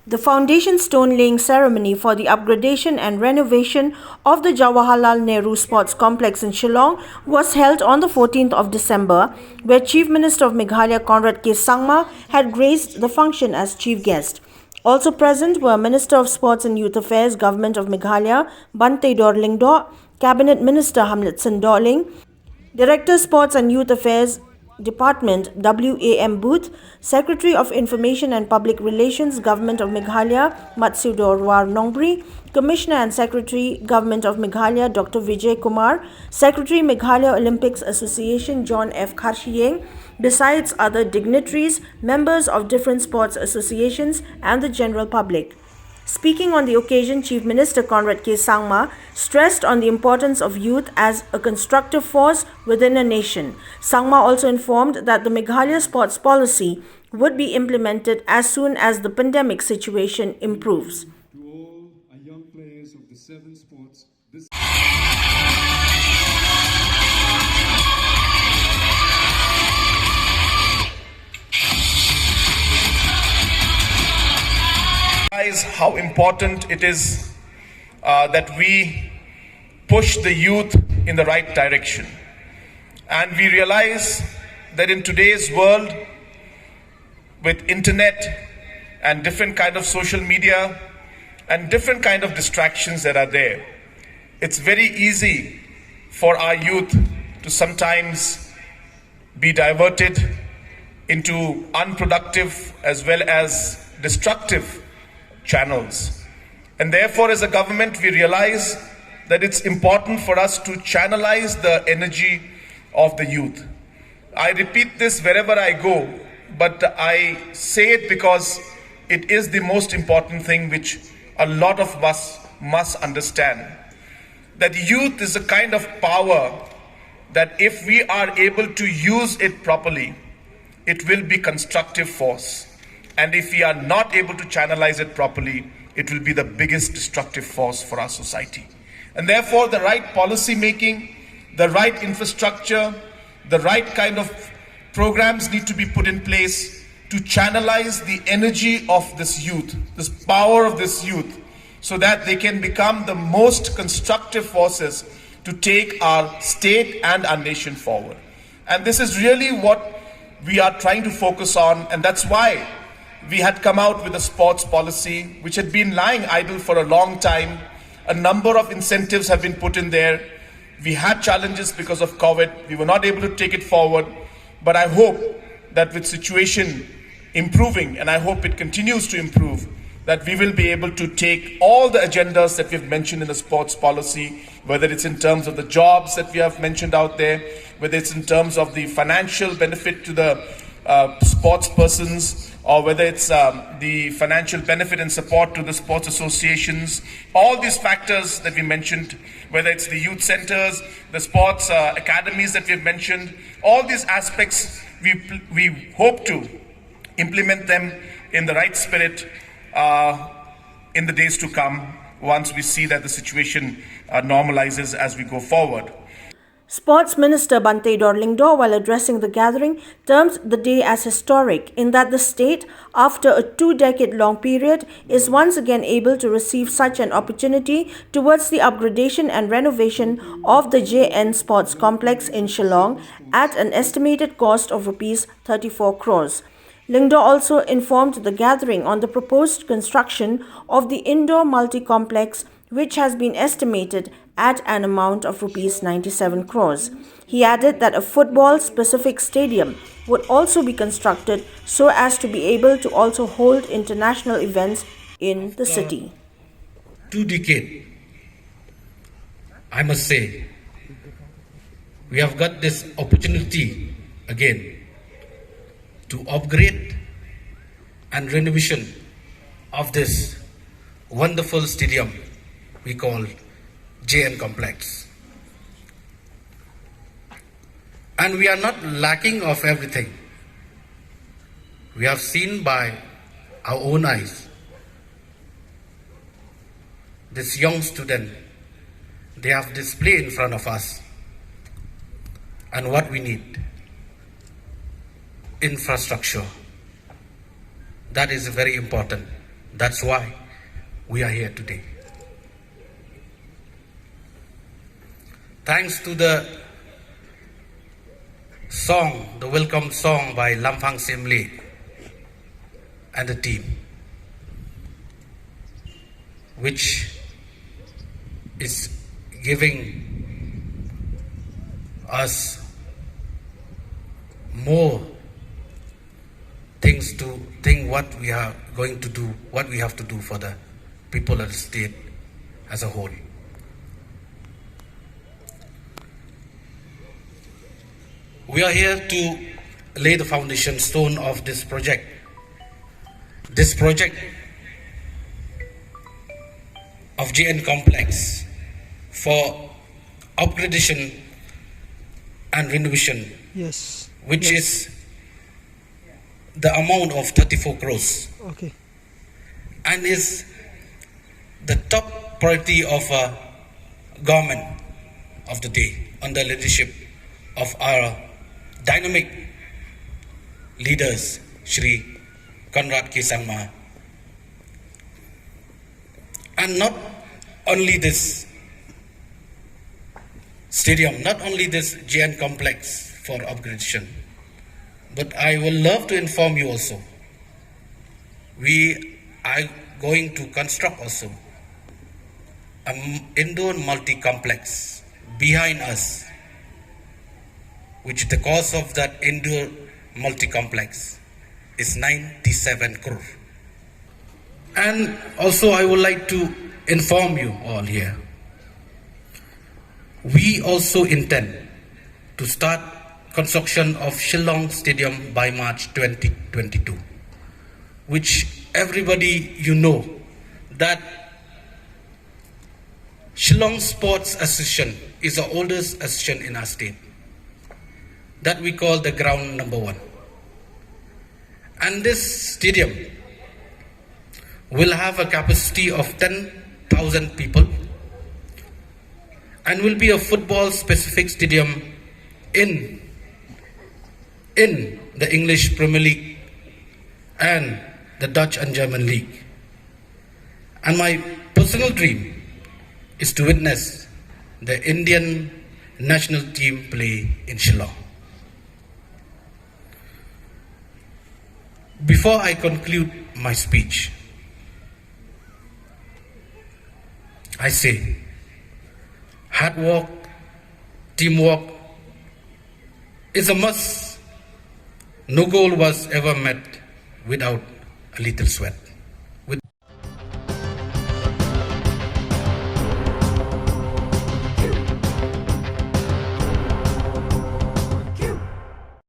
The foundation stone laying ceremony for the upgradation and renovation of the Jawaharlal Nehru Sports Complex in Shillong was held on the 14th of December, where Chief Minister of Meghalaya CONRAD SANGMA had graced the function as chief guest. Also present were Minister of Sports and Youth Affairs, Government of Meghalaya, BANTEIDOR LYNGDOH, Cabinet Minister HAMLETSON DOHLING, Director Sports and Youth Affairs Department WAM Booth, Secretary of Information and Public Relations Government of Meghalaya MATSIEWDOR NONGBRI, Commissioner and Secretary Government of Meghalaya Dr. VIJAY KUMAR, Secretary Meghalaya Olympics Association John F. KHARSHIING, besides other dignitaries, members of different sports associations and the general public. Speaking on the occasion, Chief Minister CONRAD SANGMA stressed on the importance of youth as a constructive force within a nation. Sangma also informed that the Meghalaya sports policy would be implemented as soon as the pandemic situation improves. To all our young players of the 7 sports, how important it is that we push the youth in the right direction. And we realize that in today's world, with internet and different kind of social media and different kind of distractions that are there, it's very easy for our youth to sometimes be diverted into unproductive as well as destructive channels. And therefore, as a government, we realize that it's important for us to channelize the energy of the youth. I repeat this wherever I go, but I say it because it is the most important thing which a lot of us must understand. That youth is a kind of power that if we are able to use it properly, it will be constructive force. And if we are not able to channelize it properly, it will be the biggest destructive force for our society. And therefore, the right policy making, the right infrastructure, the right kind of programs need to be put in place to channelize the energy of this youth, this power of this youth, so that they can become the most constructive forces to take our state and our nation forward. And this is really what we are trying to focus on, and that's why we had come out with a sports policy which had been lying idle for a long time. A number of incentives have been put in there. We had challenges because of COVID. We were not able to take it forward. But I hope that with situation improving, and I hope it continues to improve, that we will be able to take all the agendas that we've mentioned in the sports policy, whether it's in terms of the jobs that we have mentioned out there, whether it's in terms of the financial benefit to the sports persons, or whether it's the financial benefit and support to the sports associations, all these factors that we mentioned, whether it's the youth centers, the sports academies that we've mentioned, all these aspects, we hope to implement them in the right spirit in the days to come, once we see that the situation normalizes as we go forward. Sports Minister BANTEIDOR LYNGDOH, while addressing the gathering, termed the day as historic in that the state, after a 2-decade-long period, is once again able to receive such an opportunity towards the upgradation and renovation of the JN Sports Complex in Shillong at an estimated cost of Rs 34 crores. LYNGDOH also informed the gathering on the proposed construction of the indoor multi-complex, which has been estimated at an amount of Rs 97 crores. He added that a football-specific stadium would also be constructed so as to be able to also hold international events in the city. 2 decades, I must say, we have got this opportunity again to upgrade and renovation of this wonderful stadium we call JN Complex. And we are not lacking of everything. We have seen by our own eyes this young student, they have displayed in front of us. And what we need, infrastructure. That is very important. That's why we are here today. Thanks to the song, the welcome song by Lamphang Semle and the team, which is giving us more things to think what we are going to do, what we have to do for the people of the state as a whole. We are here to lay the foundation stone of this project. This project of JN complex for upgradation and renovation, Yes. which is the amount of 34 crores, Okay. and is the top priority of a government of the day under leadership of our dynamic leaders, Shri CONRAD SANGMA. And not only this stadium, not only this JN complex for upgradation, but I will love to inform you also, we are going to construct also an indoor multi-complex behind us, which the cost of that indoor multi-complex is 97 crore. And also I would like to inform you all here, we also intend to start construction of Shillong Stadium by March 2022, which everybody you know that Shillong Sports Association is the oldest association in our state, that we call the ground number one. And this stadium will have a capacity of 10,000 people and will be a football specific stadium in the English Premier League and the Dutch and German League. And my personal dream is to witness the Indian national team play in Shillong. Before I conclude my speech, I say, hard work, teamwork is a must. No goal was ever met without a little sweat.